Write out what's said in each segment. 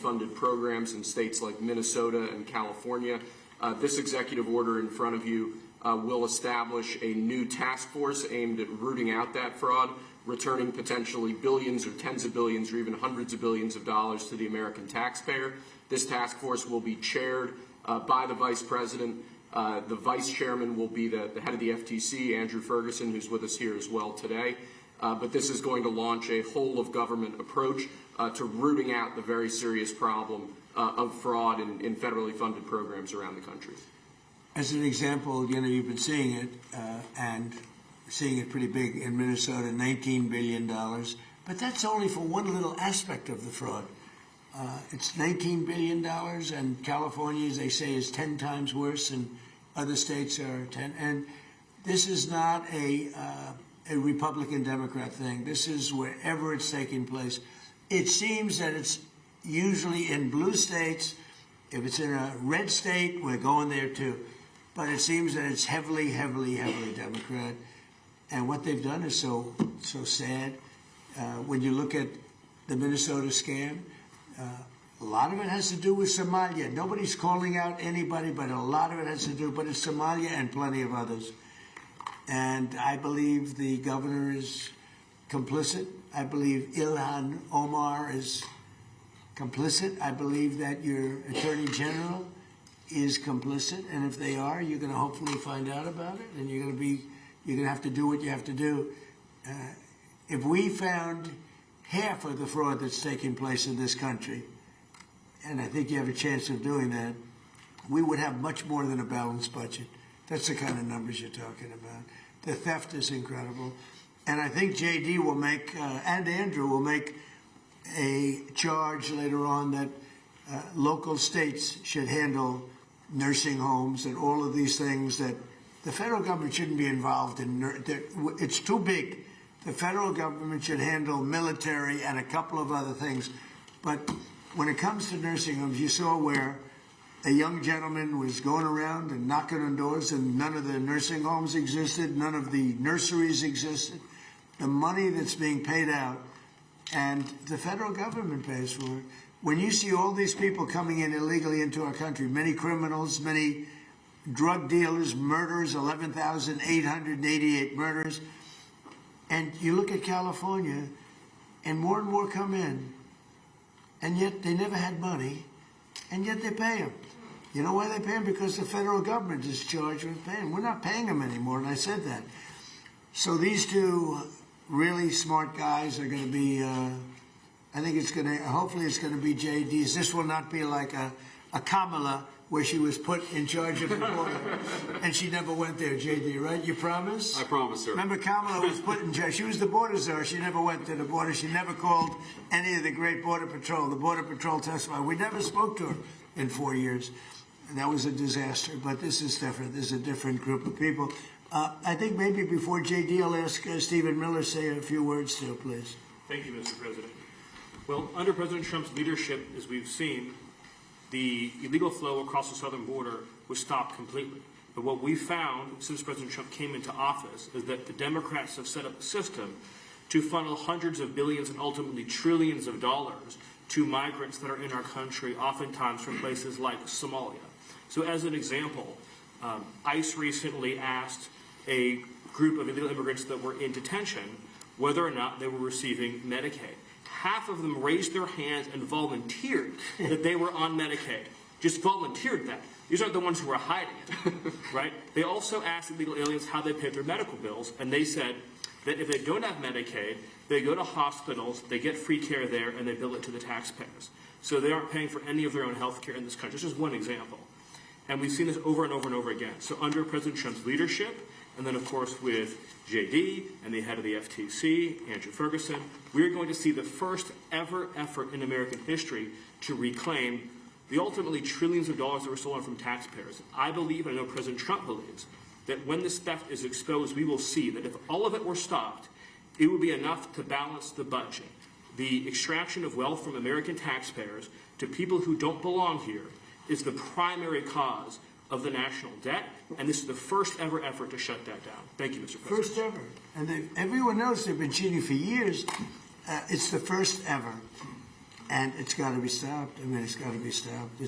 funded programs in states like Minnesota and California. This executive order in front of you will establish a new task force aimed at rooting out that fraud, returning potentially billions or tens of billions or even hundreds of billions of dollars to the American taxpayer. This task force will be chaired by the Vice President. The Vice Chairman will be the head of the FTC, Andrew Ferguson, who's with us here as well today. But this is going to launch a whole-of-government approach to rooting out the very serious problem of fraud in federally funded programs around the country. As an example, you've been seeing it, and seeing it pretty big in Minnesota, $19 billion. But that's only for one little aspect of the fraud. It's $19 billion, and California, as they say, is 10 times worse, and other states are 10. And this is not a Republican-Democrat thing. This is wherever it's taking place. It seems that it's usually in blue states. If it's in a red state, we're going there too. But it seems that it's heavily, heavily, heavily Democrat. And what they've done is so sad. When you look at the Minnesota scam, a lot of it has to do with Somalia. Nobody's calling out anybody, but a lot of it has to do, but it's Somalia and plenty of others. And I believe the governor is complicit. I believe Ilhan Omar is complicit. I believe that your Attorney General is complicit. And if they are, you're going to hopefully find out about it, and you're going to have to do what you have to do. If we found half of the fraud that's taking place in this country, and I think you have a chance of doing that, we would have much more than a balanced budget. That's the kind of numbers you're talking about. The theft is incredible. And I think J.D. will make, and Andrew will make a charge later on that local states should handle nursing homes and all of these things that the federal government shouldn't be involved in. It's too big. The federal government should handle military and a couple of other things. But when it comes to nursing homes, you saw where a young gentleman was going around and knocking on doors, and none of the nursing homes existed, none of the nurseries existed. The money that's being paid out, and the federal government pays for it. When you see all these people coming in illegally into our country, many criminals, many drug dealers, murders, 11,888 murders, and you look at California, and more come in, and yet they never had money, and yet they pay them. You know why they pay them? Because the federal government is charged with paying them. We're not paying them anymore, and I said that. So these two really smart guys are going to be, I think it's going to, hopefully it's going to be JD's. This will not be like a Kamala, where she was put in charge of the border, and she never went there, JD, right? You promise? I promise, sir. Remember, Kamala was put in charge. She was the border czar. She never went to the border. She never called any of the great Border Patrol. The Border Patrol testified. We never spoke to her in 4 years. And that was a disaster. But this is different. This is a different group of people. I think maybe before JD, I'll ask Stephen Miller say a few words still, please. Thank you, Mr. President. Well, under President Trump's leadership, as we've seen, the illegal flow across the southern border was stopped completely. But what we found since President Trump came into office is that the Democrats have set up a system to funnel hundreds of billions and ultimately trillions of dollars to migrants that are in our country, oftentimes from places like Somalia. So as an example, ICE recently asked a group of illegal immigrants that were in detention whether or not they were receiving Medicaid. Half of them raised their hands and volunteered that they were on Medicaid. Just volunteered that. These aren't the ones who are hiding it, right? They also asked illegal aliens how they paid their medical bills, and they said that if they don't have Medicaid, they go to hospitals, they get free care there, and they bill it to the taxpayers. So they aren't paying for any of their own health care in this country. This is one example. And we've seen this over and over and over again. So under President Trump's leadership, and then, of course, with J.D. and the head of the FTC, Andrew Ferguson, we're going to see the first ever effort in American history to reclaim the ultimately trillions of dollars that were stolen from taxpayers. I believe, and I know President Trump believes, that when this theft is exposed, we will see that if all of it were stopped, it would be enough to balance the budget. The extraction of wealth from American taxpayers to people who don't belong here is the primary cause of the national debt, and this is the first ever effort to shut that down. Thank you, Mr. President. First ever. And everyone knows they've been cheating for years. It's the first ever. And it's got to be stopped. I mean, it's got to be stopped.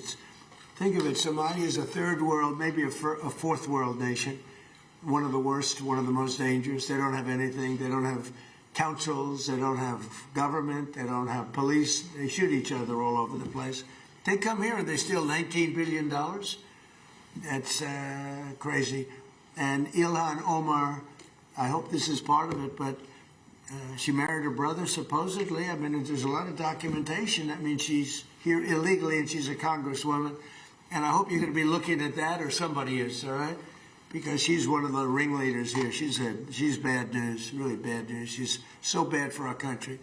Think of it, Somalia is a third world, maybe a fourth world nation. One of the worst, one of the most dangerous. They don't have anything. They don't have councils. They don't have government. They don't have police. They shoot each other all over the place. They come here and they steal $19 billion. That's crazy. And Ilhan Omar, I hope this is part of it, but she married her brother, supposedly. I mean, there's a lot of documentation. I mean, she's here illegally and she's a congresswoman. And I hope you're going to be looking at that, or somebody is, all right? Because she's one of the ringleaders here. She's bad news, really bad news. She's so bad for our country.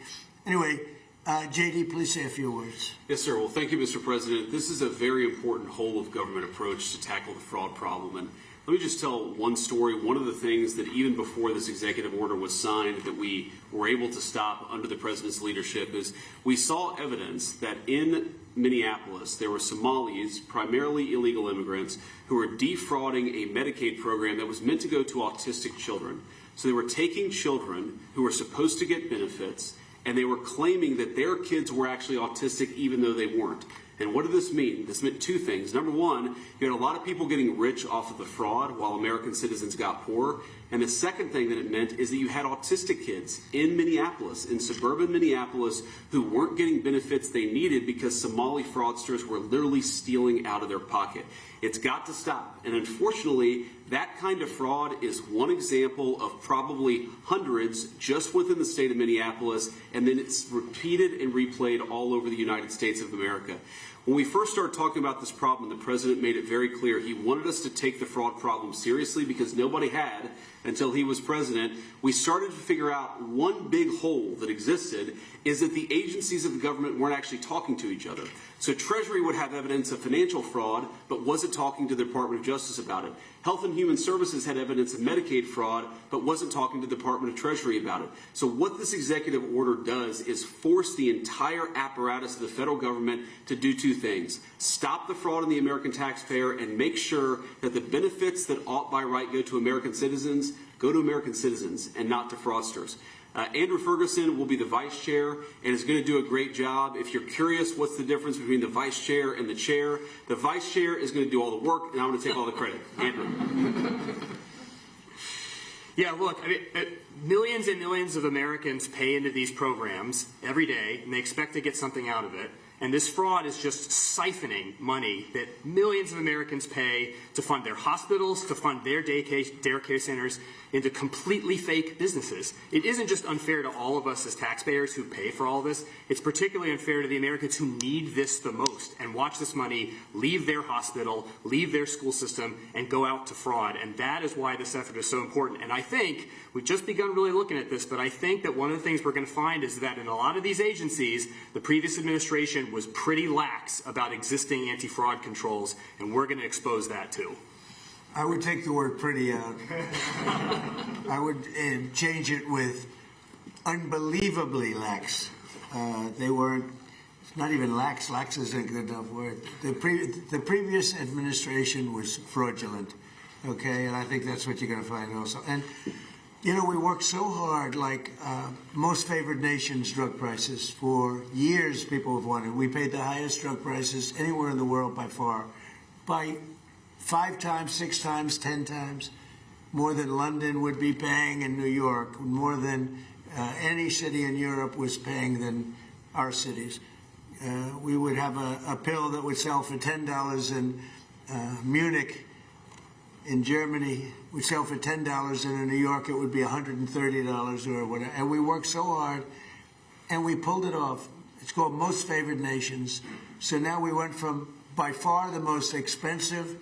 Anyway, JD, please say a few words. Yes, sir. Well, thank you, Mr. President. This is a very important whole-of-government approach to tackle the fraud problem. And let me just tell one story. One of the things that even before this executive order was signed that we were able to stop under the President's leadership is we saw evidence that in Minneapolis there were Somalis, primarily illegal immigrants, who were defrauding a Medicaid program that was meant to go to autistic children. So they were taking children who were supposed to get benefits, and they were claiming that their kids were actually autistic even though they weren't. And what did this mean? This meant two things. Number one, you had a lot of people getting rich off of the fraud while American citizens got poorer. And the second thing that it meant is that you had autistic kids in Minneapolis, in suburban Minneapolis, who weren't getting benefits they needed because Somali fraudsters were literally stealing out of their pocket. It's got to stop. And unfortunately, that kind of fraud is one example of probably hundreds just within the state of Minneapolis, and then it's repeated and replayed all over the United States of America. When we first started talking about this problem, the President made it very clear he wanted us to take the fraud problem seriously because nobody had until he was president. We started to figure out one big hole that existed is that the agencies of the government weren't actually talking to each other. So Treasury would have evidence of financial fraud, but wasn't talking to the Department of Justice about it. Health and Human Services had evidence of Medicaid fraud, but wasn't talking to the Department of Treasury about it. So what this executive order does is force the entire apparatus of the federal government to do two things. Stop the fraud on the American taxpayer and make sure that the benefits that ought by right go to American citizens and not to fraudsters. Andrew Ferguson will be the vice chair and is going to do a great job. If you're curious what's the difference between the vice chair and the vice chair is going to do all the work and I'm going to take all the credit. Andrew. Yeah, look, I mean, millions and millions of Americans pay into these programs every day and they expect to get something out of it. And this fraud is just siphoning money that millions of Americans pay to fund their hospitals, to fund their daycare centers, into completely fake businesses. It isn't just unfair to all of us as taxpayers who pay for all this. It's particularly unfair to the Americans who need this the most and watch this money leave their hospital, leave their school system, and go out to fraud. And that is why this effort is so important. And I think we've just begun really looking at this, but I think that one of the things we're going to find is that in a lot of these agencies, the previous administration was pretty lax about existing anti-fraud controls, and we're going to expose that too. I would take the word pretty out. I would change it with unbelievably lax. They weren't, it's not even lax. Lax isn't a good enough word. The previous administration was fraudulent, okay? And I think that's what you're going to find also. And, you know, we worked so hard, like most favored nations drug prices. For years, people have wanted. We paid the highest drug prices anywhere in the world by far, by 5 times, 6 times, 10 times, more than London would be paying in New York, more than any city in Europe was paying than our cities. We would have a pill that would sell for $10 in Munich, in Germany, would sell for $10, and in New York it would be $130 or whatever. And we worked so hard, and we pulled it off. It's called Most Favored Nations. So now we went from by far the most expensive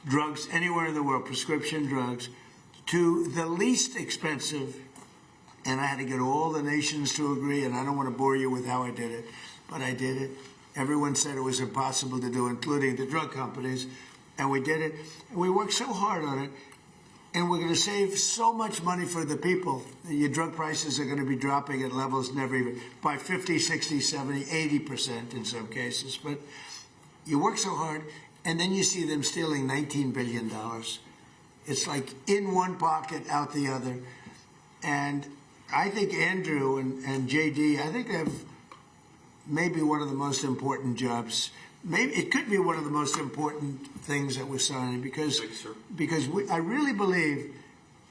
drugs anywhere in the world, prescription drugs, to the least expensive, and I had to get all the nations to agree, and I don't want to bore you with how I did it, but I did it. Everyone said it was impossible to do, including the drug companies, and we did it. And we worked so hard on it, and we're going to save so much money for the people. Your drug prices are going to be dropping at levels never even, by 50, 60, 70, 80% in some cases, but you work so hard, and then you see them stealing $19 billion. It's like in one pocket, out the other. And I think Andrew and JD, I think maybe one of the most important jobs. Maybe it could be one of the most important things that we're signing because Thank you, sir. I really believe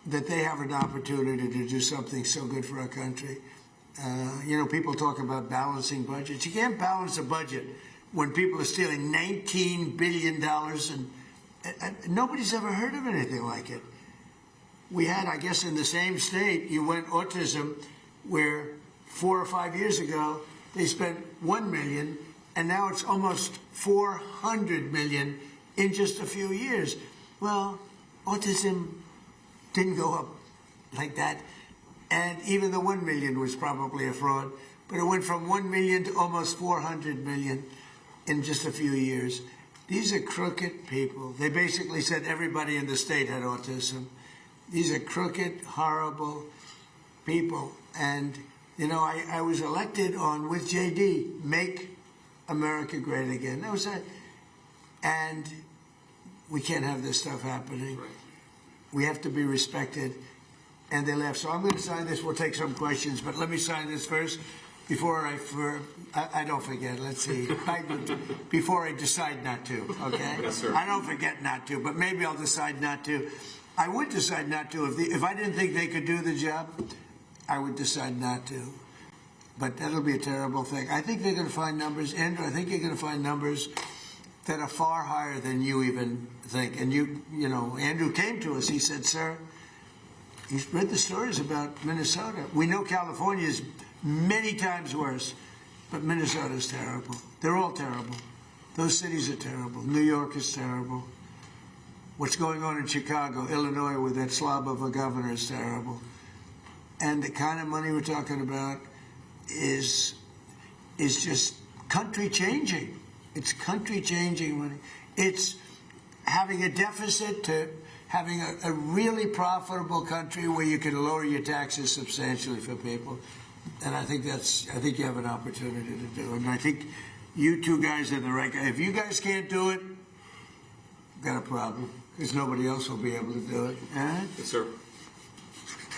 that they have an opportunity to do something so good for our country. People talk about balancing budgets. You can't balance a budget when people are stealing $19 billion and nobody's ever heard of anything like it. We had, I guess, in the same state, you went autism, where 4 or 5 years ago, they spent $1 million, and now it's almost $400 million in just a few years. Well, autism didn't go up like that, and even the $1 million was probably a fraud, but it went from $1 million to almost $400 million in just a few years. These are crooked people. They basically said everybody in the state had autism. These are crooked, horrible people. And, I was elected with JD, Make America Great Again. That was it. And we can't have this stuff happening. Right. We have to be respected. And they left. So I'm going to sign this. We'll take some questions, but let me sign this first before I don't forget. Let's see. Before I decide not to, okay? Yes, sir. I don't forget not to, but maybe I'll decide not to. I would decide not to. If I didn't think they could do the job, I would decide not to. But that'll be a terrible thing. I think they're going to find numbers. Andrew, I think you're going to find numbers that are far higher than you even think. And Andrew came to us. He said, sir, he's read the stories about Minnesota. We know California is many times worse, but Minnesota is terrible. They're all terrible. Those cities are terrible. New York is terrible. What's going on in Chicago, Illinois, with that slob of a governor is terrible. And the kind of money we're talking about is just country changing. It's country changing money. It's having a deficit to having a really profitable country where you can lower your taxes substantially for people. And I think you have an opportunity to do it. And I think you two guys are the right guy. If you guys can't do it, you've got a problem, because nobody else will be able to do it. All right? Yes, sir.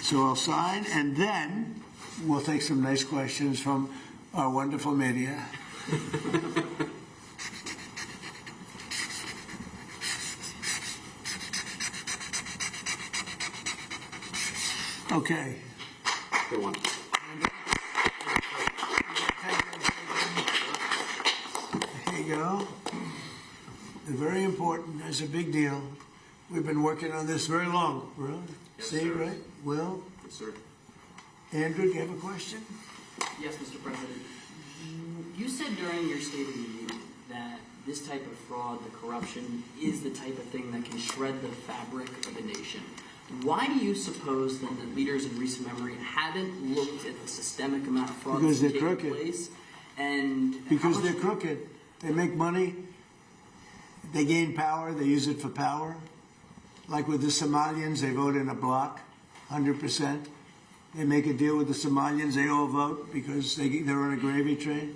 So I'll sign, and then we'll take some nice questions from our wonderful media. Okay. Good one. Here you go. They're very important. It's a big deal. We've been working on this very long. Really? Yes, See, sir. right? Will? Yes, sir. Andrew, do you have a question? Yes, Mr. President. You said during your State of the Union that this type of fraud, the corruption, is the type of thing that can shred the fabric of a nation. Why do you suppose then that leaders in recent memory haven't looked at the systemic amount of fraud Because that's they're taking crooked. place? And Because how they're much- crooked. They make money. They gain power. They use it for power. Like with the Somalians, they vote in a block, 100%. They make a deal with the Somalians. They all vote because they're on a gravy train.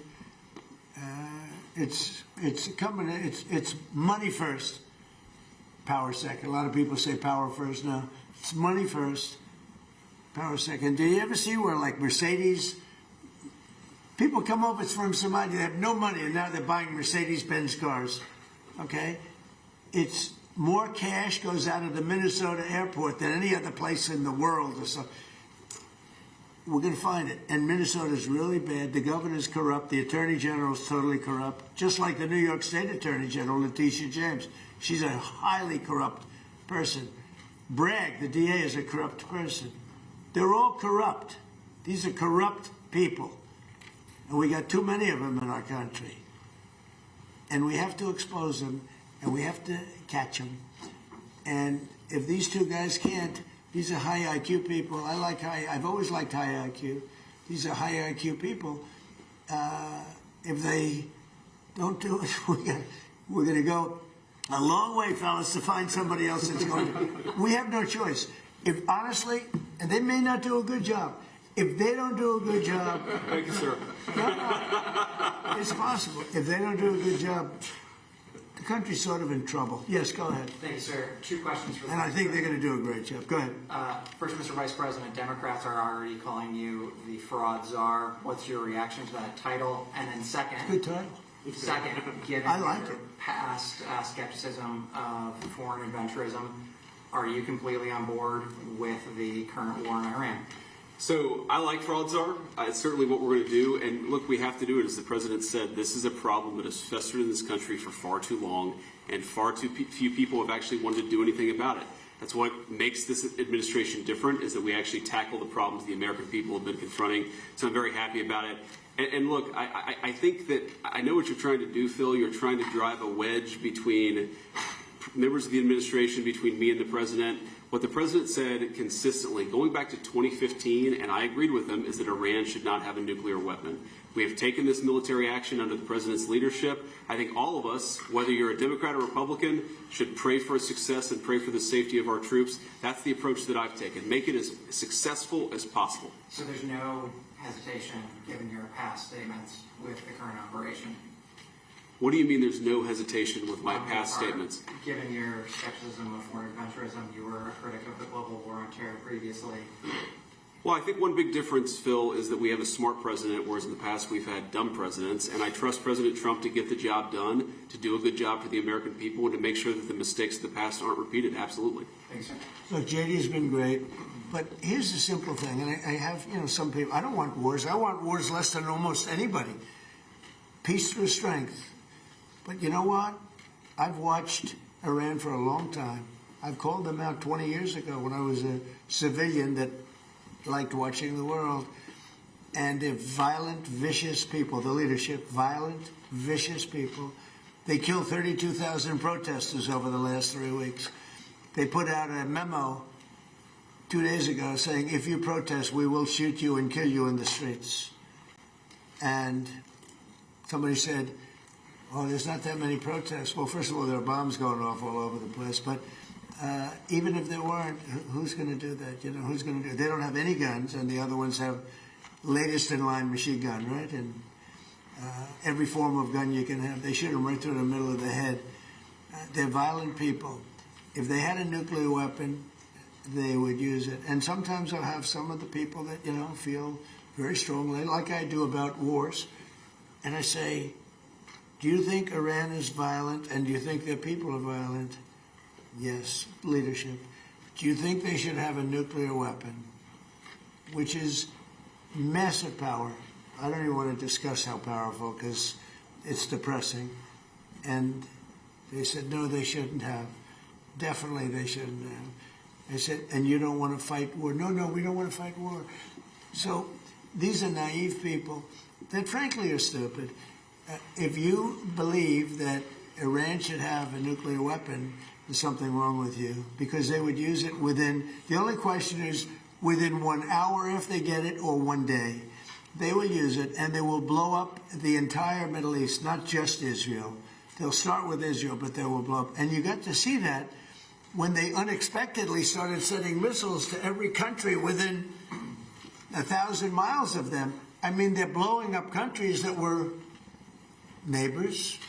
It's money first, power second. A lot of people say power first now. It's money first, power second. Do you ever see where, like, Mercedes, people come over from Somalia, they have no money, and now they're buying Mercedes-Benz cars, okay? It's more cash goes out of the Minnesota airport than any other place in the world or so. We're going to find it. And Minnesota is really bad. The governor's corrupt. The attorney general is totally corrupt. Just like the New York State Attorney General, Letitia James. She's a highly corrupt person. Bragg, the DA, is a corrupt person. They're all corrupt. These are corrupt people. And we got too many of them in our country. And we have to expose them, and we have to catch them. And if these two guys can't, these are high IQ people. I've always liked high IQ. These are high IQ people. If they don't do it, we're going to go a long way, fellas, to find somebody else that's going to. We have no choice. If honestly, and they may not do a good job. If they don't do a good job, Thank you, sir. it's possible. If they don't do a good job, the country's sort of in trouble. Yes, go ahead. Thank you, sir. Two questions for the And I think they're going to do a great job. Go ahead. First, Mr. Vice President, Democrats are already calling you the fraud czar. What's your reaction to that title? And then Good title. second, given I like your it. past skepticism of foreign adventurism, are you completely on board with the current war in Iran? So I like fraud czar. It's certainly what we're going to do. And look, we have to do it. As the president said, this is a problem that has festered in this country for far too long, and far too few people have actually wanted to do anything about it. That's what makes this administration different, is that we actually tackle the problems the American people have been confronting. So I'm very happy about it. And look, I think that I know what you're trying to do, Phil. You're trying to drive a wedge between members of the administration, between me and the president. What the president said consistently, going back to 2015, and I agreed with him, is that Iran should not have a nuclear weapon. We have taken this military action under the president's leadership. I think all of us, whether you're a Democrat or Republican, should pray for success and pray for the safety of our troops. That's the approach that I've taken. Make it as successful as possible. So there's no hesitation, given your past statements, with the current operation? What do you mean there's no hesitation with my past statements? Given your skepticism of foreign adventurism, you were a critic of the global war on terror previously. Well, I think one big difference, Phil, is that we have a smart president, whereas in the past we've had dumb presidents. And I trust President Trump to get the job done, to do a good job for the American people, and to make sure that the mistakes of the past aren't repeated. Absolutely. Thanks, sir. Look, JD's been great, but here's the simple thing, and I have, some people, I don't want wars. I want wars less than almost anybody. Peace through strength. But you know what? I've watched Iran for a long time. I've called them out 20 years ago when I was a civilian that liked watching the world. And they're violent, vicious people. The leadership, violent, vicious people. They killed 32,000 protesters over the last 3 weeks. They put out a memo 2 days ago saying, if you protest, we will shoot you and kill you in the streets. And somebody said, oh, there's not that many protests. Well, first of all, there are bombs going off all over the place. But even if there weren't, who's going to do that? Who's going to do it? They don't have any guns, and the other ones have latest in line machine gun, right? And every form of gun you can have. They shoot them right through the middle of the head. They're violent people. If they had a nuclear weapon, they would use it. And sometimes I'll have some of the people that, feel very strongly, like I do about wars. And I say, do you think Iran is violent, and do you think their people are violent? Yes, leadership. Do you think they should have a nuclear weapon, which is massive power? I don't even want to discuss how powerful, because it's depressing. And they said, no, they shouldn't have. Definitely they shouldn't have. I said, and you don't want to fight war? No, we don't want to fight war. So these are naive people that frankly are stupid. If you believe that Iran should have a nuclear weapon, there's something wrong with you, because they would use it within, the only question is within 1 hour if they get it, or 1 day. They will use it, and they will blow up the entire Middle East, not just Israel. They'll start with Israel, but they will blow up. And you got to see that when they unexpectedly started sending missiles to every country within 1,000 miles of them. I mean, they're blowing up countries that were neighbors,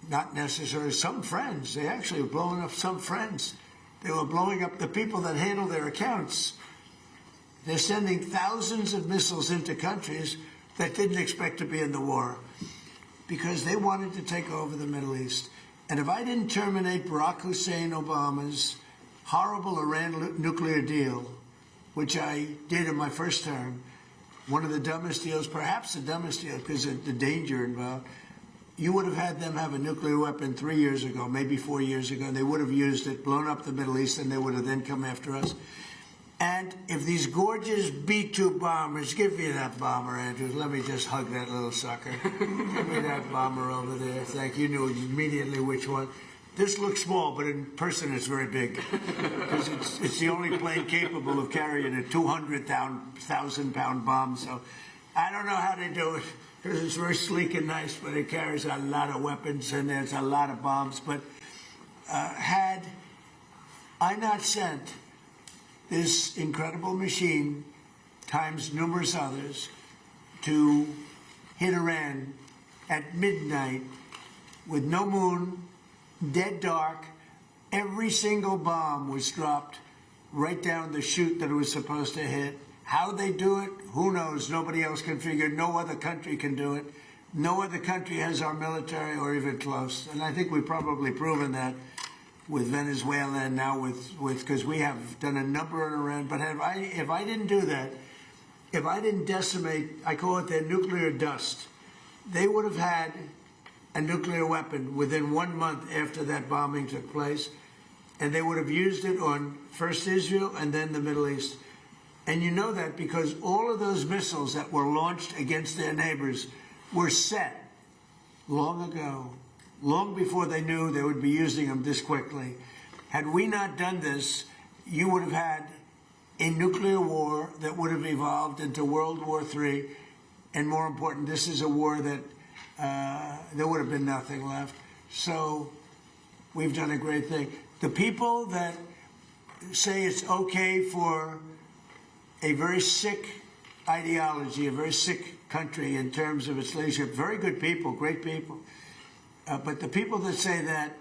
not necessarily some friends. They actually were blowing up some friends. They were blowing up the people that handle their accounts. They're sending thousands of missiles into countries that didn't expect to be in the war because they wanted to take over the Middle East. And if I didn't terminate Barack Hussein Obama's horrible Iran nuclear deal, which I did in my first term, one of the dumbest deals, perhaps the dumbest deal because of the danger involved, you would have had them have a nuclear weapon 3 years ago, maybe 4 years ago, and they would have used it, blown up the Middle East, and they would have then come after us. And if these gorgeous B-2 bombers, give me that bomber, Andrews. Let me just hug that little sucker. Give me that bomber over there. Thank you. You knew immediately which one. This looks small, but in person it's very big. Because it's the only plane capable of carrying a 200,000-pound bomb. So I don't know how they do it, because it's very sleek and nice, but it carries a lot of weapons and there's a lot of bombs. But had I not sent this incredible machine, times numerous others, to hit Iran at midnight with no moon, dead dark. Every single bomb was dropped right down the chute that it was supposed to hit. How they do it, who knows? Nobody else can figure it. No other country can do it. No other country has our military or even close. And I think we've probably proven that with Venezuela and now with because we have done a number in Iran. But if I didn't do that, if I didn't decimate, I call it their nuclear dust, they would have had a nuclear weapon within 1 month after that bombing took place. And they would have used it on first Israel and then the Middle East. And you know that because all of those missiles that were launched against their neighbors were set long ago, long before they knew they would be using them this quickly. Had we not done this, you would have had a nuclear war that would have evolved into World War III. And more important, this is a war that there would have been nothing left. So we've done a great thing. The people that say it's okay for a very sick ideology, a very sick country in terms of its leadership, very good people, great people. But the people that say that,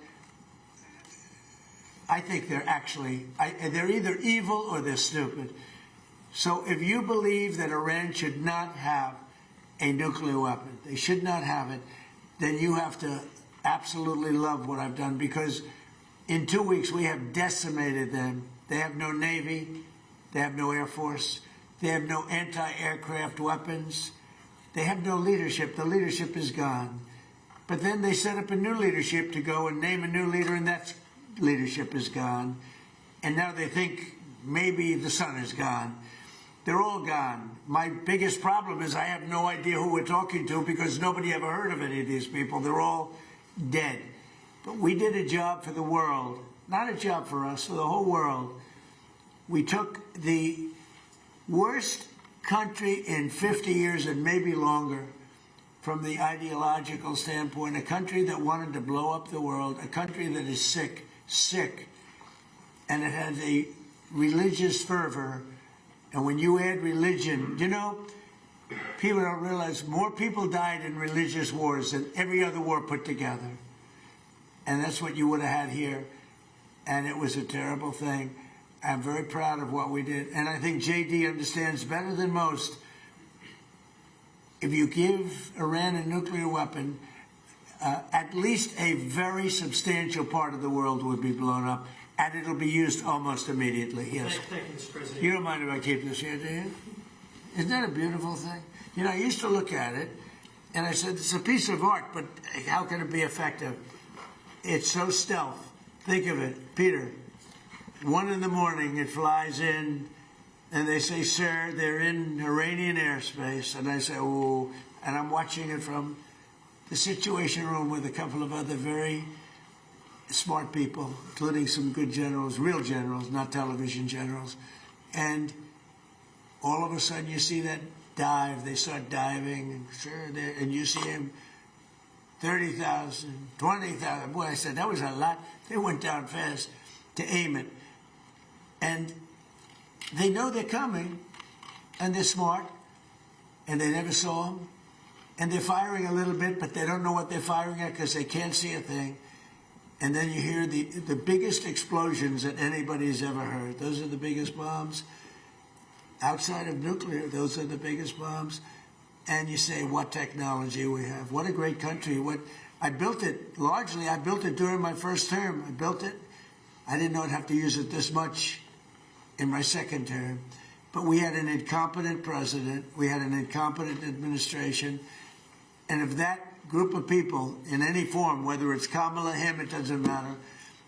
I think they're actually, they're either evil or they're stupid. So if you believe that Iran should not have a nuclear weapon, they should not have it, then you have to absolutely love what I've done, because in 2 weeks we have decimated them. They have no Navy, they have no Air Force, they have no anti-aircraft weapons, they have no leadership. The leadership is gone. But then they set up a new leadership to go and name a new leader, and that leadership is gone. And now they think maybe the sun is gone. They're all gone. My biggest problem is I have no idea who we're talking to because nobody ever heard of any of these people. They're all dead. But we did a job for the world, not a job for us, for the whole world. We took the worst country in 50 years and maybe longer from the ideological standpoint, a country that wanted to blow up the world, a country that is sick, and it has a religious fervor. And when you add religion, you know, people don't realize more people died in religious wars than every other war put together. And that's what you would have had here. And it was a terrible thing. I'm very proud of what we did. And I think JD understands better than most. If you give Iran a nuclear weapon, at least a very substantial part of the world would be blown up. And it'll be used almost immediately, yes. Thank you, Mr. President. You don't mind if I keep this here, do you? Isn't that a beautiful thing? You know, I used to look at it, and I said, it's a piece of art, but how can it be effective? It's so stealth. Think of it, Peter. 1 in the morning, it flies in, and they say, sir, they're in Iranian airspace. And I say, oh, and I'm watching it from the Situation Room with a couple of other very smart people, including some good generals, real generals, not television generals. And all of a sudden you see that dive, they start diving, and sure, and you see him 30,000, 20,000. Boy, I said, that was a lot. They went down fast to aim it. And they know they're coming, and they're smart, and they never saw them. And they're firing a little bit, but they don't know what they're firing at because they can't see a thing. And then you hear the biggest explosions that anybody's ever heard. Those are the biggest bombs. Outside of nuclear, those are the biggest bombs. And you say, what technology we have. What a great country. I built it, largely, I built it during my first term. I built it. I didn't know I'd have to use it this much in my second term. But we had an incompetent president. We had an incompetent administration. And if that group of people in any form, whether it's Kamala, him, it doesn't matter,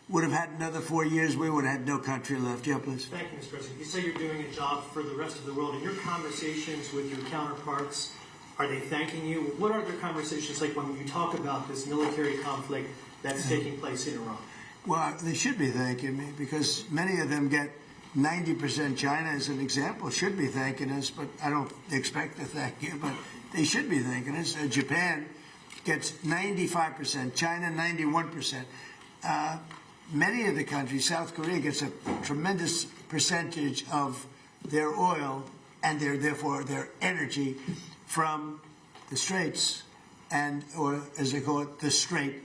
would have had another 4 years, we would have had no country left. Yeah, please. Thank you, Mr. President. You say you're doing a job for the rest of the world. In your conversations with your counterparts, are they thanking you? What are their conversations like when you talk about this military conflict that's taking place in Iran? Well, they should be thanking me because many of them get 90%. China, as an example, should be thanking us, but I don't expect to thank you, but they should be thanking us. Japan gets 95%, China 91%. Many of the countries, South Korea gets a tremendous percentage of their oil and therefore their energy from the Straits, or as they call it, the Strait.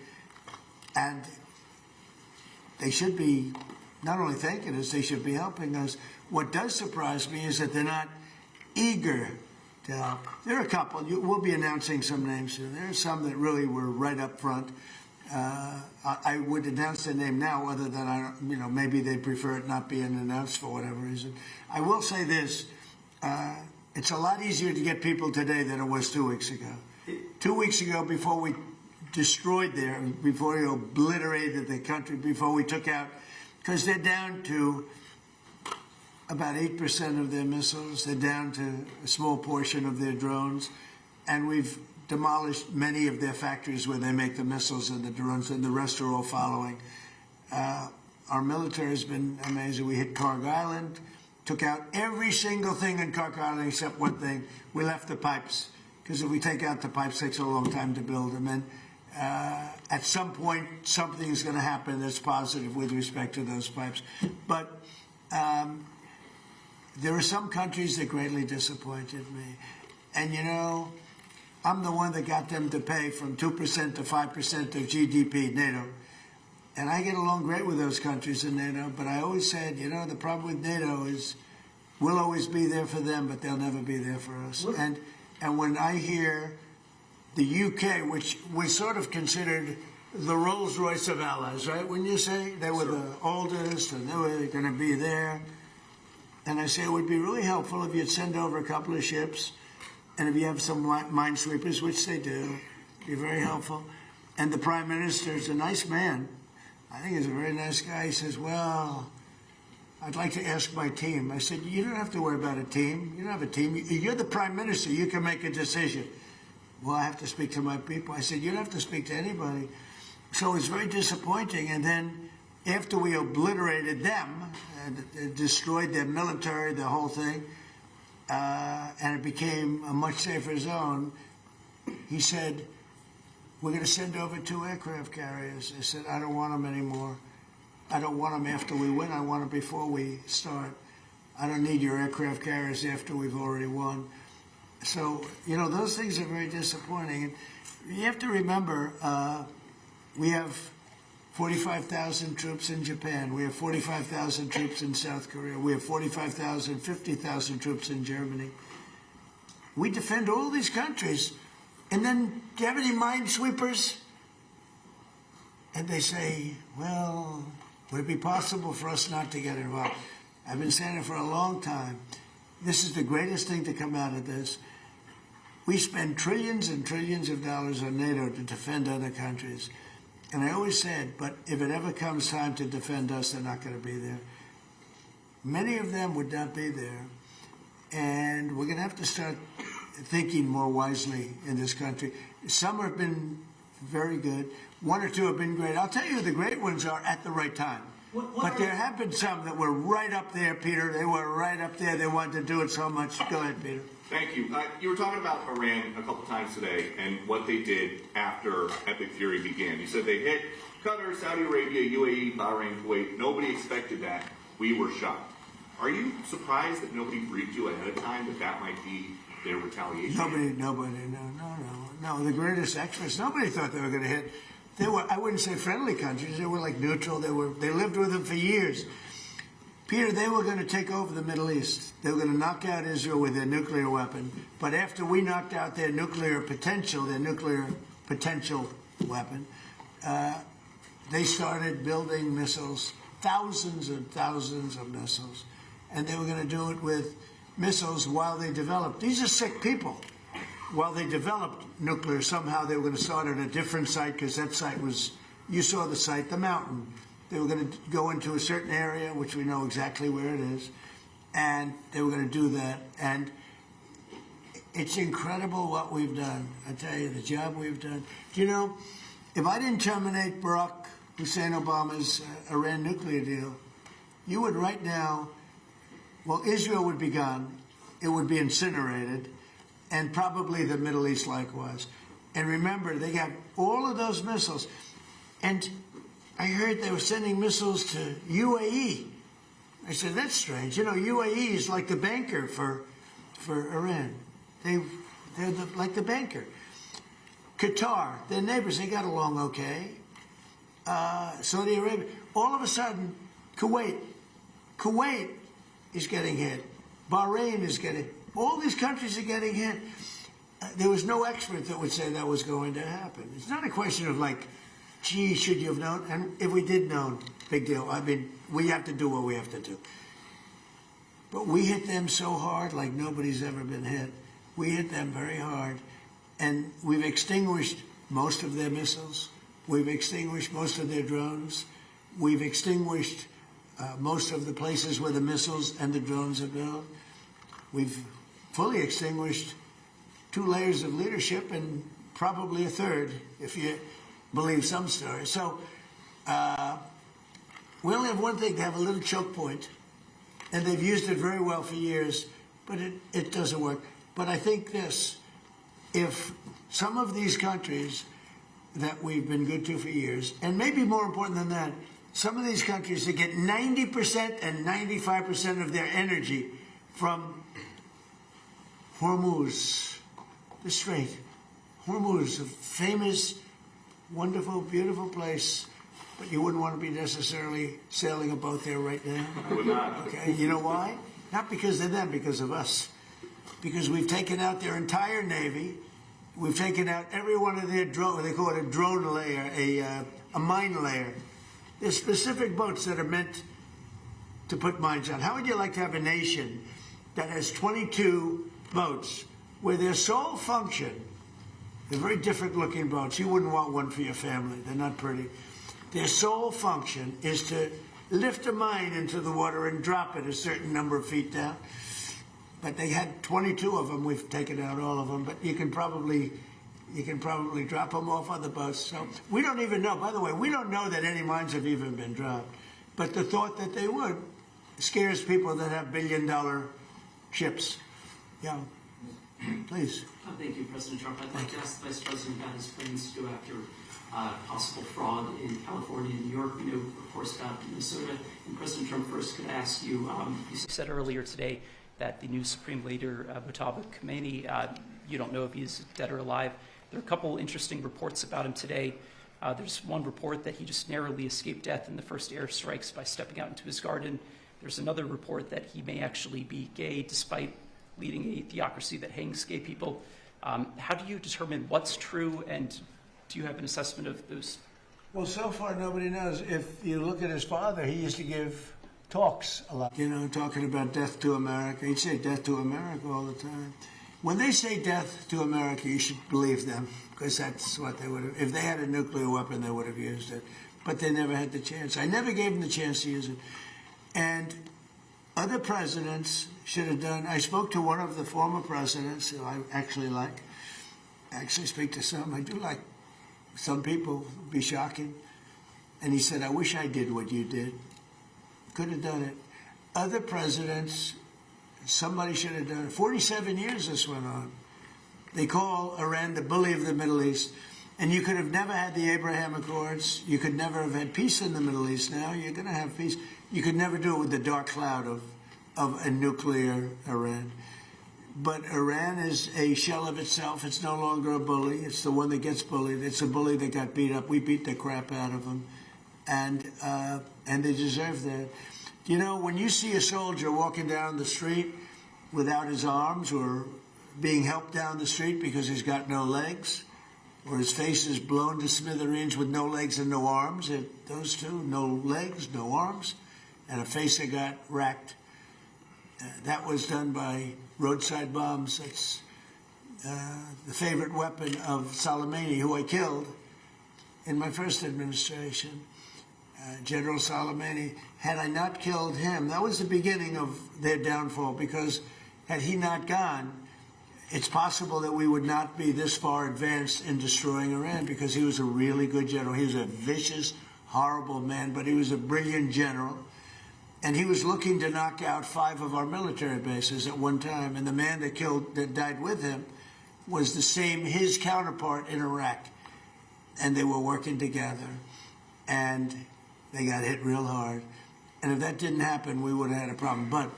And they should be not only thanking us, they should be helping us. What does surprise me is that they're not eager to help. There are a couple. We'll be announcing some names soon. There are some that really were right up front. I would announce their name now, other than maybe they prefer it not being announced for whatever reason. I will say this: it's a lot easier to get people today than it was 2 weeks ago. 2 weeks ago, before we destroyed before we obliterated the country, before we took out, because they're down to about 8% of their missiles. They're down to a small portion of their drones, and we've demolished many of their factories where they make the missiles and the drones, and the rest are all following. Our military has been amazing. We hit Carg Island, took out every single thing in Carg Island except one thing. We left the pipes, because if we take out the pipes, it takes a long time to build them. And at some point, something's going to happen that's positive with respect to those pipes. But there are some countries that greatly disappointed me. And I'm the one that got them to pay from 2% to 5% of GDP, NATO. And I get along great with those countries in NATO, but I always said, the problem with NATO is we'll always be there for them, but they'll never be there for us. And when I hear the UK, which was sort of considered the Rolls-Royce of allies, right? When you say they were the oldest and they were going to be there, and I say it would be really helpful if you'd send over a couple of ships, and if you have some minesweepers, which they do, it'd be very helpful. And the Prime Minister is a nice man. I think he's a very nice guy. He says, well, I'd like to ask my team. I said, you don't have to worry about a team. You don't have a team. You're the Prime Minister. You can make a decision. Well, I have to speak to my people. I said, you don't have to speak to anybody. So it's very disappointing. And then after we obliterated them and destroyed their military, the whole thing, and it became a much safer zone, he said, we're going to send over 2 aircraft carriers. I said, I don't want them anymore. I don't want them after we win. I want them before we start. I don't need your aircraft carriers after we've already won. So, those things are very disappointing. And you have to remember, we have 45,000 troops in Japan. We have 45,000 troops in South Korea. We have 45,000, 50,000 troops in Germany. We defend all these countries. And then, do you have any minesweepers? And they say, well, would it be possible for us not to get involved? I've been saying it for a long time. This is the greatest thing to come out of this. We spend trillions and trillions of dollars on NATO to defend other countries. And I always said, but if it ever comes time to defend us, they're not going to be there. Many of them would not be there. And we're going to have to start thinking more wisely in this country. Some have been very good. 1 or 2 have been great. I'll tell you who the great ones are at the right time. But there have been some that were right up there, Peter. They were right up there. They wanted to do it so much. Go ahead, Peter. Thank you. You were talking about Iran a couple times today and what they did after Epic Fury began. You said they hit Qatar, Saudi Arabia, UAE, Bahrain, Kuwait. Nobody expected that. We were shocked. Are you surprised that nobody briefed you ahead of time that might be their retaliation? Nobody, no. The greatest experts, nobody thought they were going to hit. They were, I wouldn't say friendly countries. They were like neutral. They lived with them for years. Peter, they were going to take over the Middle East. They were going to knock out Israel with their nuclear weapon. But after we knocked out their nuclear potential weapon, they started building missiles, thousands and thousands of missiles. And they were going to do it with missiles while they developed. These are sick people. While they developed nuclear, somehow they were going to start at a different site, because that site was, you saw the site, the mountain. They were going to go into a certain area, which we know exactly where it is, and they were going to do that. And it's incredible what we've done. I tell you, the job we've done. Do you know, if I didn't terminate Barack Hussein Obama's Iran nuclear deal, you would right now, well, Israel would be gone. It would be incinerated. And probably the Middle East likewise. And remember, they got all of those missiles. And I heard they were sending missiles to UAE. I said, that's strange. UAE is like the banker for Iran. They're like the banker. Qatar, their neighbors, they got along okay. Saudi Arabia. All of a sudden, Kuwait is getting hit. Bahrain is getting, all these countries are getting hit. There was no expert that would say that was going to happen. It's not a question of like, gee, should you have known? And if we did know, big deal. I mean, we have to do what we have to do. But we hit them so hard like nobody's ever been hit. We hit them very hard. And we've extinguished most of their missiles. We've extinguished most of their drones. We've extinguished most of the places where the missiles and the drones are built. We've fully extinguished 2 layers of leadership and probably a third, if you believe some stories. So we only have one thing, to have a little choke point, and they've used it very well for years, but it doesn't work. But I think this, if some of these countries that we've been good to for years, and maybe more important than that, some of these countries that get 90% and 95% of their energy from Hormuz, the Strait. Hormuz, a famous, wonderful, beautiful place, but you wouldn't want to be necessarily sailing a boat there right now. I would not. Okay, you know why? Not because of them, because of us. Because we've taken out their entire Navy. We've taken out every one of their drone, they call it a drone layer, a mine layer. There's specific boats that are meant to put mines on. How would you like to have a nation that has 22 boats where their sole function, they're very different looking boats. You wouldn't want one for your family. They're not pretty. Their sole function is to lift a mine into the water and drop it a certain number of feet down. But they had 22 of them. We've taken out all of them. But you can probably drop them off on the boats. So we don't even know. By the way, we don't know that any mines have even been dropped. But the thought that they would scares people that have billion-dollar ships. Yeah. Please. Thank you, President Trump. I'd like to ask the Vice President about his plans to go after possible fraud in California and New York. We know, of course, about Minnesota. And President Trump, first, could I ask you, you said earlier today that the new Supreme Leader, Mustafa Khomeini, you don't know if he's dead or alive. There are a couple interesting reports about him today. There's one report that he just narrowly escaped death in the first airstrikes by stepping out into his garden. There's another report that he may actually be gay despite leading a theocracy that hangs gay people. How do you determine what's true, and do you have an assessment of those? Well, so far nobody knows. If you look at his father, he used to give talks a lot, you know, talking about death to America. He'd say death to America all the time. When they say death to America, you should believe them, because that's what they would have. If they had a nuclear weapon, they would have used it. But they never had the chance. I never gave them the chance to use it. And other presidents should have done. I spoke to one of the former presidents who I actually like. I actually speak to some. I do like some people. It'd be shocking. And he said, I wish I did what you did. Could have done it. Other presidents, somebody should have done it. 47 years this went on. They call Iran the bully of the Middle East. And you could have never had the Abraham Accords. You could never have had peace in the Middle East. Now you're going to have peace. You could never do it with the dark cloud of a nuclear Iran. But Iran is a shell of itself. It's no longer a bully. It's the one that gets bullied. It's a bully that got beat up. We beat the crap out of them. And they deserve that. You know, when you see a soldier walking down the street without his arms, or being helped down the street because he's got no legs, or his face is blown to smithereens with no legs and no arms, those two, no legs, no arms, and a face that got racked. That was done by roadside bombs. That's the favorite weapon of Soleimani, who I killed in my first administration. General Soleimani, had I not killed him, that was the beginning of their downfall, because had he not gone, it's possible that we would not be this far advanced in destroying Iran, because he was a really good general. He was a vicious, horrible man, but he was a brilliant general. And he was looking to knock out 5 of our military bases at one time. And the man that died with him was his counterpart in Iraq. And they were working together. And they got hit real hard. And if that didn't happen, we would have had a problem. But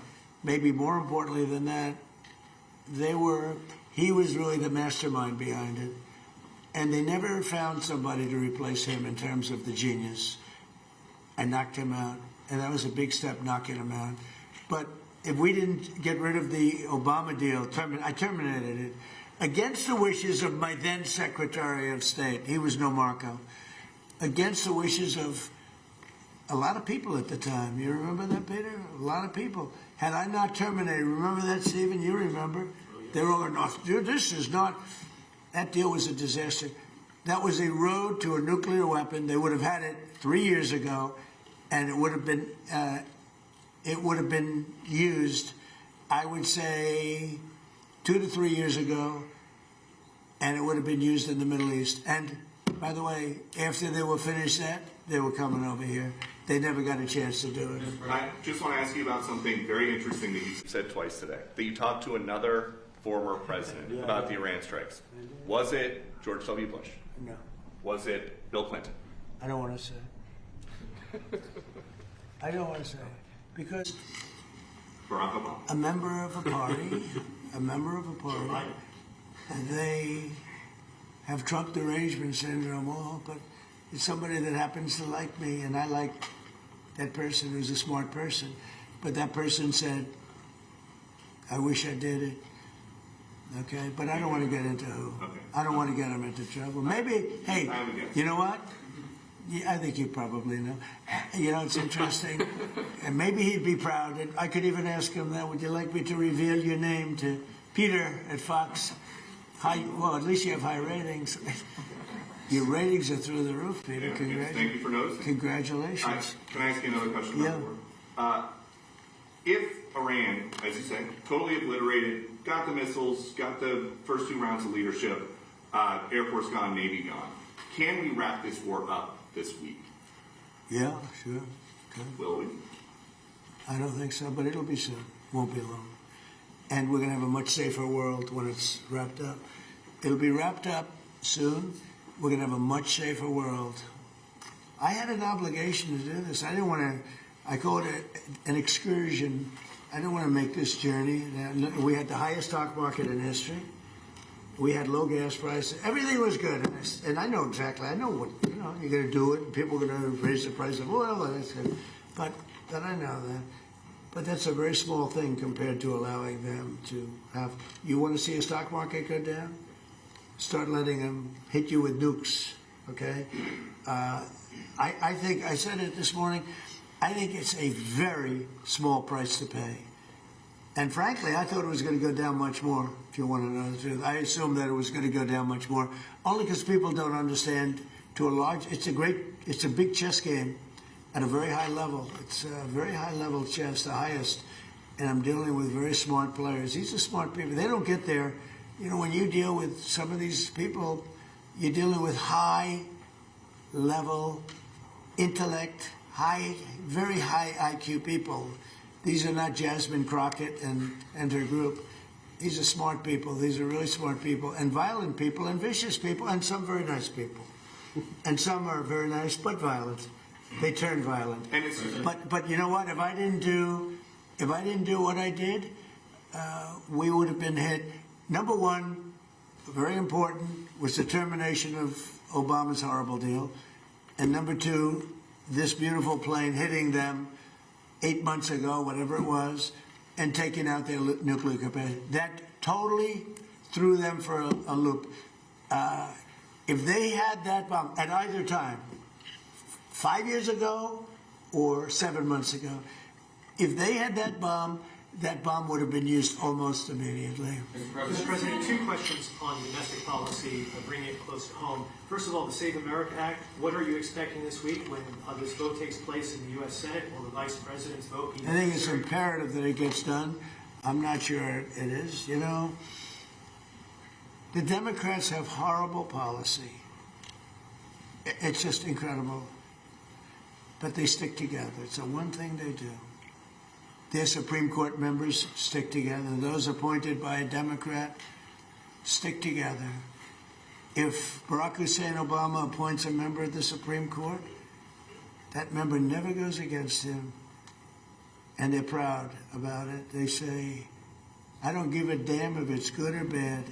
maybe more importantly than that, he was really the mastermind behind it. And they never found somebody to replace him in terms of the genius, and knocked him out. And that was a big step, knocking him out. But if we didn't get rid of the Obama deal, I terminated it against the wishes of my then Secretary of State. He was no Marco. Against the wishes of a lot of people at the time. You remember that, Peter? A lot of people. Had I not terminated, remember that, Stephen? You remember? They were all going, dude, this is not, that deal was a disaster. That was a road to a nuclear weapon. They would have had it 3 years ago, and it would have been used, I would say, 2 to 3 years ago, and it would have been used in the Middle East. And by the way, after they were finished that, they were coming over here. They never got a chance to do it. I just want to ask you about something very interesting that you said twice today. That you talked to another former president about the Iran strikes. Was it George W. Bush? No, Was it Bill Clinton? I don't want to say. I don't want to say. Because Barack Obama? a member of a party, and they have Trump derangement syndrome, but it's somebody that happens to like me, and I like that person who's a smart person. But that person said, I wish I did it. Okay? But I don't want to get into who. Okay. I don't want to get him into trouble. Maybe, hey, you know what? Yeah, I think you probably know. You know, it's interesting. And maybe he'd be proud. And I could even ask him that, would you like me to reveal your name to Peter at Fox? Well, at least you have high ratings. Your ratings are through the roof, Peter. Yes, thank you for noticing. Congratulations. Can I ask you another question about the war? If Iran, as you say, totally obliterated, got the missiles, got the first 2 rounds of leadership, Air Force gone, Navy gone, can we wrap this war up this week? Yeah, sure. Good. Will we? I don't think so, but it'll be soon. Won't be long. And we're going to have a much safer world when it's wrapped up. It'll be wrapped up soon. We're going to have a much safer world. I had an obligation to do this. I didn't want to, I call it an excursion. I didn't want to make this journey. We had the highest stock market in history. We had low gas prices. Everything was good. And I know exactly, I know what, you're going to do it. And people are going to raise the price of oil. And that's good. But I know that. But that's a very small thing compared to allowing them to have, you want to see a stock market go down? Start letting them hit you with nukes, okay? I think, I said it this morning, I think it's a very small price to pay. And frankly, I thought it was going to go down much more, if you want to know the truth. I assumed that it was going to go down much more, only because people don't understand to a large, it's a big chess game at a very high level. It's a very high level chess, the highest. And I'm dealing with very smart players. These are smart people. They don't get there. You know, when you deal with some of these people, you're dealing with high level intellect, very high IQ people. These are not Jasmine Crockett and her group. These are smart people. These are really smart people, and violent people, and vicious people, and some very nice people. And some are very nice but violent. They turn violent. And it's, But you know what? If I didn't do what I did, we would have been hit. Number one, very important, was the termination of Obama's horrible deal. And number two, this beautiful plane hitting them 8 months ago, whatever it was, and taking out their nuclear capacity. That totally threw them for a loop. If they had that bomb at either time, 5 years ago or 7 months ago, if they had that bomb would have been used almost immediately. Mr. President, 2 questions on domestic policy, bringing it close to home. First of all, the Save America Act, what are you expecting this week when this vote takes place in the U.S. Senate? Will the Vice President's vote be I think it's necessary? imperative that it gets done. I'm not sure it is. You know, the Democrats have horrible policy. It's just incredible. But they stick together. It's the one thing they do. Their Supreme Court members stick together. Those appointed by a Democrat stick together. If Barack Hussein Obama appoints a member of the Supreme Court, that member never goes against him. And they're proud about it. They say, I don't give a damn if it's good or bad.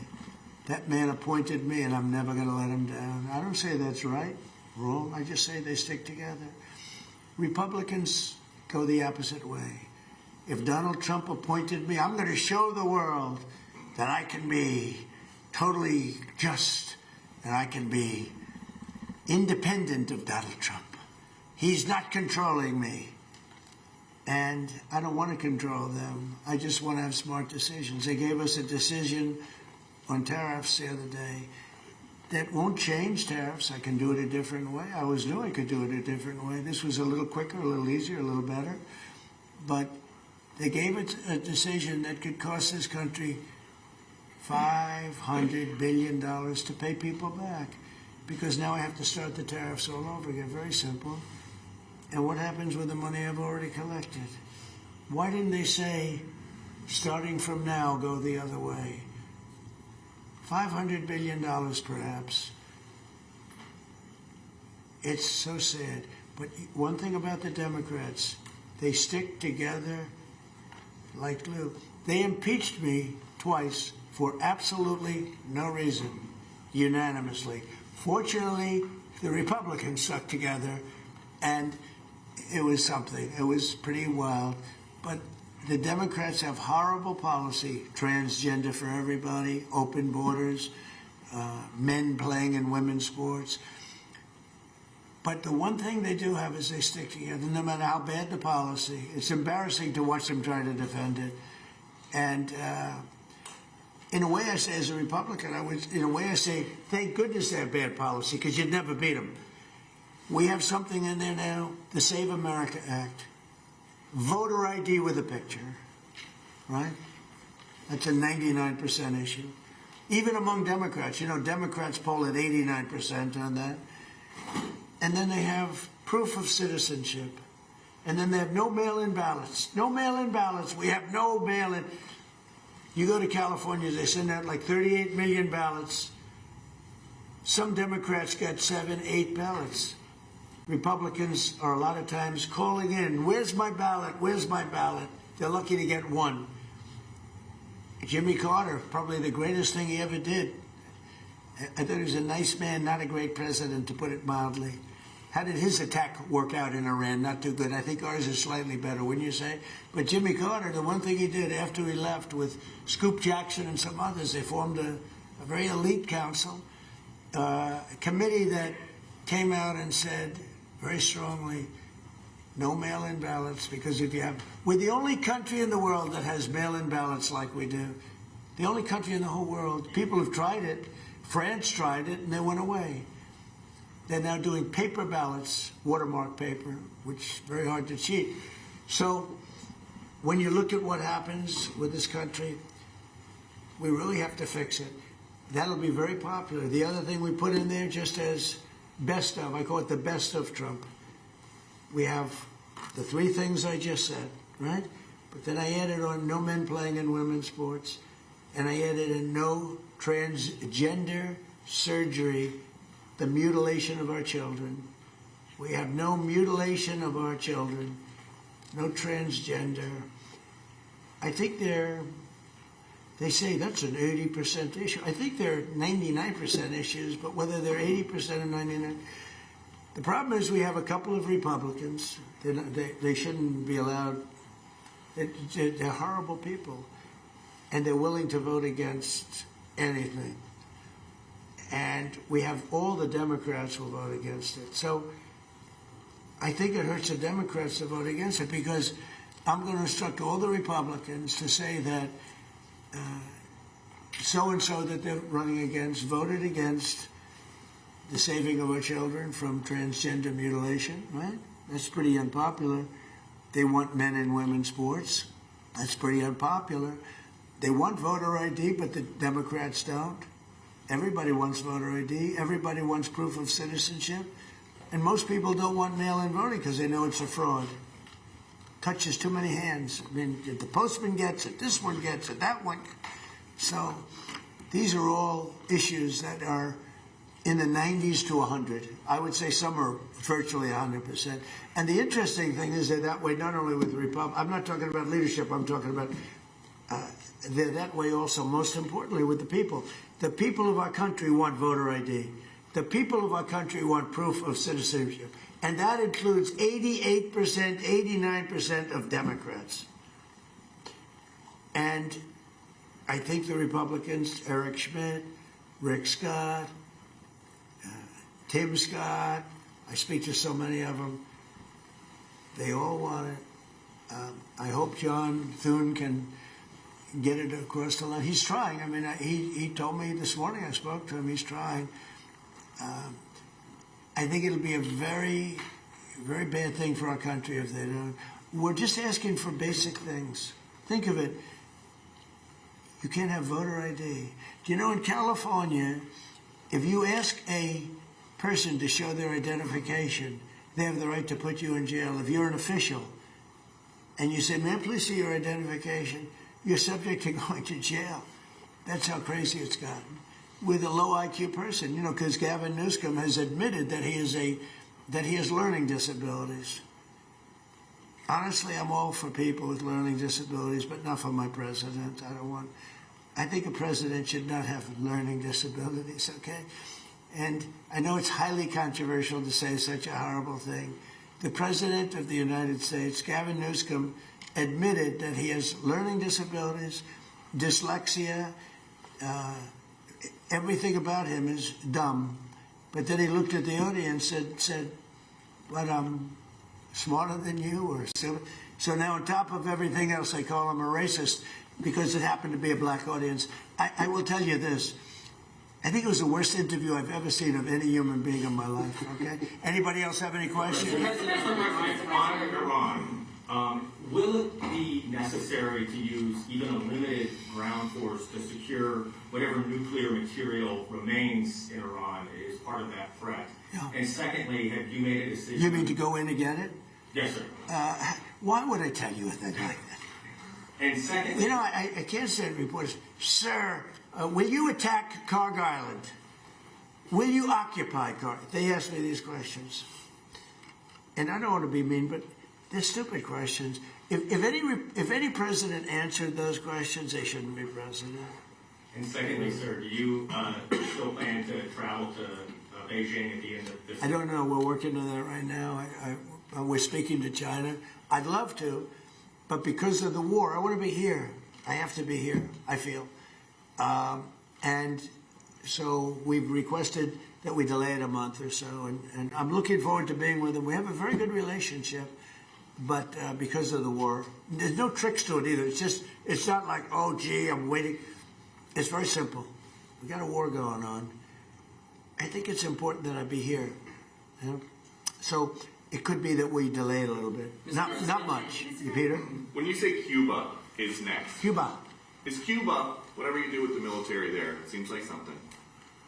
That man appointed me, and I'm never going to let him down. I don't say that's right, wrong. I just say they stick together. Republicans go the opposite way. If Donald Trump appointed me, I'm going to show the world that I can be totally just and I can be independent of Donald Trump. He's not controlling me. And I don't want to control them. I just want to have smart decisions. They gave us a decision on tariffs the other day that won't change tariffs. I can do it a different way. I always knew I could do it a different way. This was a little quicker, a little easier, a little better. But they gave it a decision that could cost this country $500 billion to pay people back. Because now I have to start the tariffs all over again. Very simple. And what happens with the money I've already collected? Why didn't they say, starting from now, go the other way? $500 billion, perhaps. It's so sad. But one thing about the Democrats, they stick together like glue. They impeached me twice for absolutely no reason, unanimously. Fortunately, the Republicans stuck together, and it was something. It was pretty wild. But the Democrats have horrible policy, transgender for everybody, open borders, men playing in women's sports. But the one thing they do have is they stick together, no matter how bad the policy. It's embarrassing to watch them try to defend it. And in a way, I say, as a Republican, in a way I say, thank goodness they have bad policy, because you'd never beat them. We have something in there now, the Save America Act. Voter ID with a picture, right? That's a 99% issue. Even among Democrats, Democrats poll at 89% on that. And then they have proof of citizenship. And then they have no mail-in ballots. No mail-in ballots. We have no mail-in. You go to California, they send out like 38 million ballots. Some Democrats got 7, 8 ballots. Republicans are a lot of times calling in, where's my ballot, where's my ballot? They're lucky to get one. Jimmy Carter, probably the greatest thing he ever did. I thought he was a nice man, not a great president, to put it mildly. How did his attack work out in Iran? Not too good. I think ours is slightly better, wouldn't you say? But Jimmy Carter, the one thing he did after he left with Scoop Jackson and some others, they formed a very elite council, a committee that came out and said very strongly, no mail-in ballots, because if you have, we're the only country in the world that has mail-in ballots like we do. The only country in the whole world. People have tried it. France tried it, and they went away. They're now doing paper ballots, watermark paper, which is very hard to cheat. So when you look at what happens with this country, we really have to fix it. That'll be very popular. The other thing we put in there, just as best of, I call it the best of Trump. We have the 3 things I just said, right? But then I added on no men playing in women's sports, and I added in no transgender surgery, the mutilation of our children. We have no mutilation of our children, no transgender. I think they say that's an 80% issue. I think they're 99% issues, but whether they're 80% or 99%. The problem is we have a couple of Republicans. They shouldn't be allowed. They're horrible people. And they're willing to vote against anything. And we have all the Democrats will vote against it. So I think it hurts the Democrats to vote against it, because I'm going to instruct all the Republicans to say that so-and-so that they're running against voted against the saving of our children from transgender mutilation, right? That's pretty unpopular. They want men and women's sports. That's pretty unpopular. They want voter ID, but the Democrats don't. Everybody wants voter ID. Everybody wants proof of citizenship. And most people don't want mail-in voting because they know it's a fraud. Touches too many hands. I mean, if the postman gets it, this one gets it, that one. So these are all issues that are in the 90s to 100. I would say some are virtually 100%. And the interesting thing is that way not only with the Republicans, I'm not talking about leadership, I'm talking about they're that way also, most importantly, with the people. The people of our country want voter ID. The people of our country want proof of citizenship. And that includes 88%, 89% of Democrats. And I think the Republicans, Eric Schmidt, Rick Scott, Tim Scott, I speak to so many of them, they all want it. I hope John Thune can get it across the line. He's trying. I mean, he told me this morning, I spoke to him, he's trying. I think it'll be a very, very bad thing for our country if they don't. We're just asking for basic things. Think of it. You can't have voter ID. Do you know in California, if you ask a person to show their identification, they have the right to put you in jail. If you're an official and you say, "Man, please see your identification," you're subject to going to jail. That's how crazy it's gotten. With a low IQ person, you know, because Gavin Newsom has admitted that he has learning disabilities. Honestly, I'm all for people with learning disabilities, but not for my president. I think a president should not have learning disabilities, okay? And I know it's highly controversial to say such a horrible thing. The President of the United States, Gavin Newsom, admitted that he has learning disabilities, dyslexia, everything about him is dumb. But then he looked at the audience and said, "What, I'm smarter than you?" Or so now on top of everything else, I call him a racist because it happened to be a black audience. I will tell you this. I think it was the worst interview I've ever seen of any human being in my life, okay? Anybody else have any questions? On Iran, will it be necessary to use even a limited ground force to secure whatever nuclear material remains in Iran as part of that threat? Yeah. And secondly, have you made a decision? You mean to go in and get it? Yes, sir. Why would I tell you a thing like that? And secondly, You know, I can't send reporters, "Sir, will you attack Karg Island? Will you occupy Karg?" They ask me these questions. And I don't want to be mean, but they're stupid questions. If any president answered those questions, they shouldn't be president. and secondly, sir, do you still plan to travel to Beijing at the end of this I don't know. We're working on that right now. We're speaking to China. I'd love to, but because of the war, I want to be here. I have to be here, I feel. And so we've requested that we delay it a month or so, and I'm looking forward to being with them. We have a very good relationship, but because of the war, there's no tricks to it either. It's not like, "Oh, gee, I'm waiting." It's very simple. We got a war going on. I think it's important that I be here. You know? So it could be that we delay it a little bit. Not much. Peter? When you say Cuba is next, Cuba. is Cuba, whatever you do with the military there, it seems like something,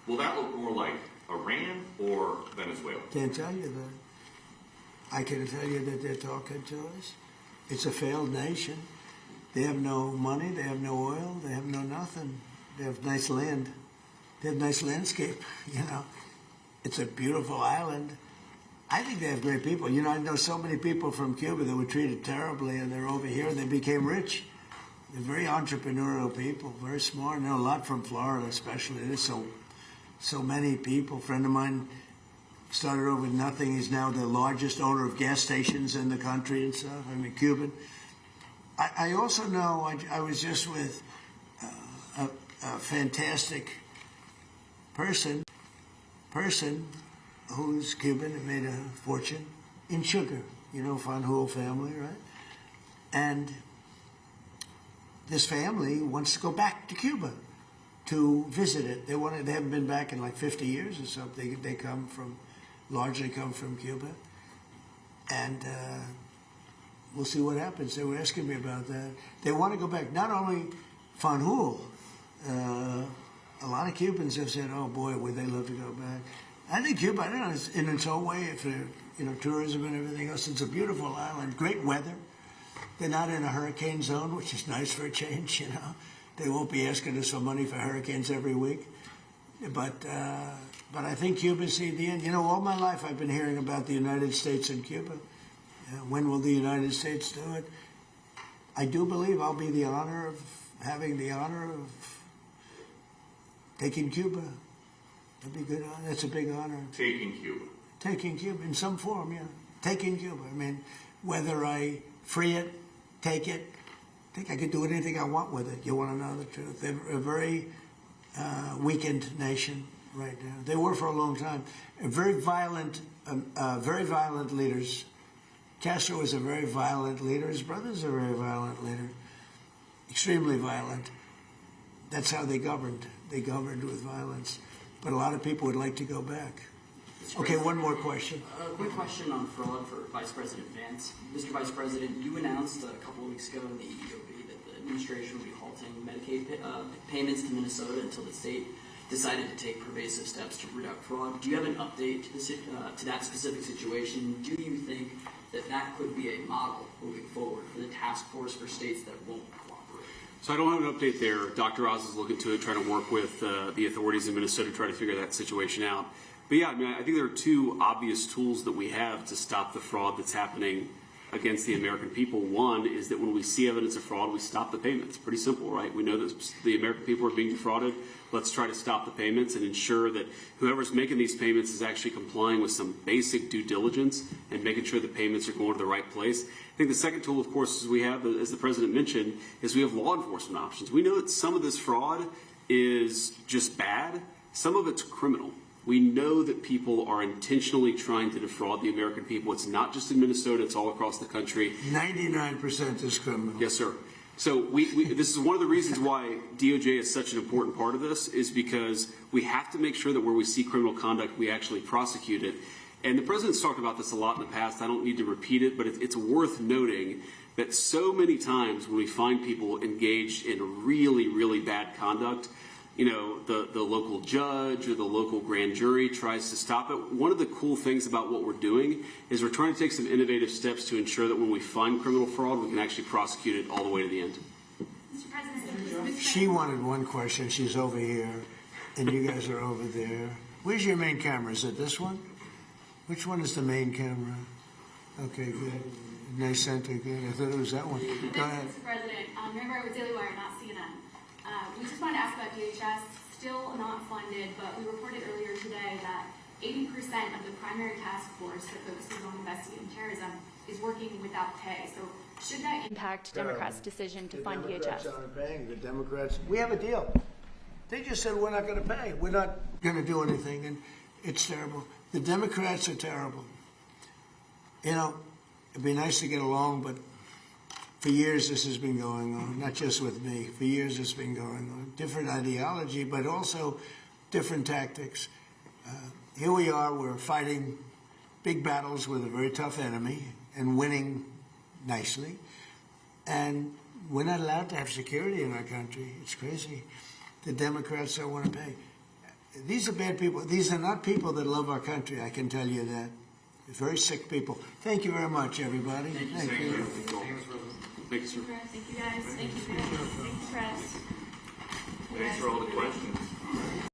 will that look more like Iran or Venezuela? Can't tell you that. I can tell you that they're talking to us. It's a failed nation. They have no money. They have no oil. They have no nothing. They have nice land. They have nice landscape, you know. It's a beautiful island. I think they have great people. You know, I know so many people from Cuba that were treated terribly, and they're over here, and they became rich. They're very entrepreneurial people, very smart. I know a lot from Florida, especially. There's so many people. A friend of mine started over with nothing. He's now the largest owner of gas stations in the country and stuff. I mean, Cuban. I also know, I was just with a fantastic person who's Cuban and made a fortune in sugar. You know, Fanjul family, right? And this family wants to go back to Cuba to visit it. They haven't been back in like 50 years or something. They largely come from Cuba. And we'll see what happens. They were asking me about that. They want to go back. Not only Fanjul, a lot of Cubans have said, "Oh boy, would they love to go back." I think Cuba, I don't know, in its own way, for tourism and everything else, it's a beautiful island, great weather. They're not in a hurricane zone, which is nice for a change. You know, they won't be asking us for money for hurricanes every week. But I think Cuba's seen the end. You know, all my life I've been hearing about the United States and Cuba. When will the United States do it? I do believe I'll be the honor of having the honor of taking Cuba. That'd be good. That's a big honor. Taking Cuba. Taking Cuba in some form, yeah. Taking Cuba. I mean, whether I free it, take it, I think I could do anything I want with it. You want to know the truth? They're a very weakened nation right now. They were for a long time. Very violent leaders. Castro was a very violent leader. His brother's a very violent leader. Extremely violent. That's how they governed. They governed with violence. But a lot of people would like to go back. Okay, one more question. A quick question on fraud for Vice President Vance. Mr. Vice President, you announced a couple of weeks ago in the EOB that the administration would be halting Medicaid payments to Minnesota until the state decided to take pervasive steps to reduce fraud. Do you have an update to that specific situation? Do you think that that could be a model moving forward for the task force for states that won't cooperate? So I don't have an update there. Dr. Oz is looking to it, trying to work with the authorities in Minnesota to try to figure that situation out. But yeah, I mean, I think there are two obvious tools that we have to stop the fraud that's happening against the American people. One is that when we see evidence of fraud, we stop the payments. Pretty simple, right? We know that the American people are being defrauded. Let's try to stop the payments and ensure that whoever's making these payments is actually complying with some basic due diligence and making sure the payments are going to the right place. I think the second tool, of course, is we have, as the President mentioned, is we have law enforcement options. We know that some of this fraud is just bad. Some of it's criminal. We know that people are intentionally trying to defraud the American people. It's not just in Minnesota, it's all across the country. 99% is criminal. Yes, sir. So this is one of the reasons why DOJ is such an important part of this, is because we have to make sure that where we see criminal conduct, we actually prosecute it. And the President's talked about this a lot in the past. I don't need to repeat it, but it's worth noting that so many times when we find people engaged in really, really bad conduct, you know, the local judge or the local grand jury tries to stop it. One of the cool things about what we're doing is we're trying to take some innovative steps to ensure that when we find criminal fraud, we can actually prosecute it all the way to the end. Mr. President, She wanted one question. She's over here, and you guys are over there. Where's your main camera? Is it this one? Which one is the main camera? Okay, good. Nice center, good. I thought it was that one. Go ahead. Mr. President, remember with Daily Wire, not CNN. We just wanted to ask about DHS, still not funded, but we reported earlier today that 80% of the primary task force that focuses on investigating terrorism is working without pay. So should that impact Democrats' decision to fund DHS? The Democrats aren't paying. The Democrats, we have a deal. They just said we're not going to pay. We're not going to do anything, and it's terrible. The Democrats are terrible. You know, it'd be nice to get along, but for years this has been going on, not just with me. For years it's been going on. Different ideology, but also different tactics. Here we are, we're fighting big battles with a very tough enemy and winning nicely. And we're not allowed to have security in our country. It's crazy. The Democrats don't want to pay. These are bad people. These are not people that love our country, I can tell you that. Very sick people. Thank you very much, everybody. Thank you. Thank you, sir. Thank you, guys. Thank you, press. Thanks for all the questions.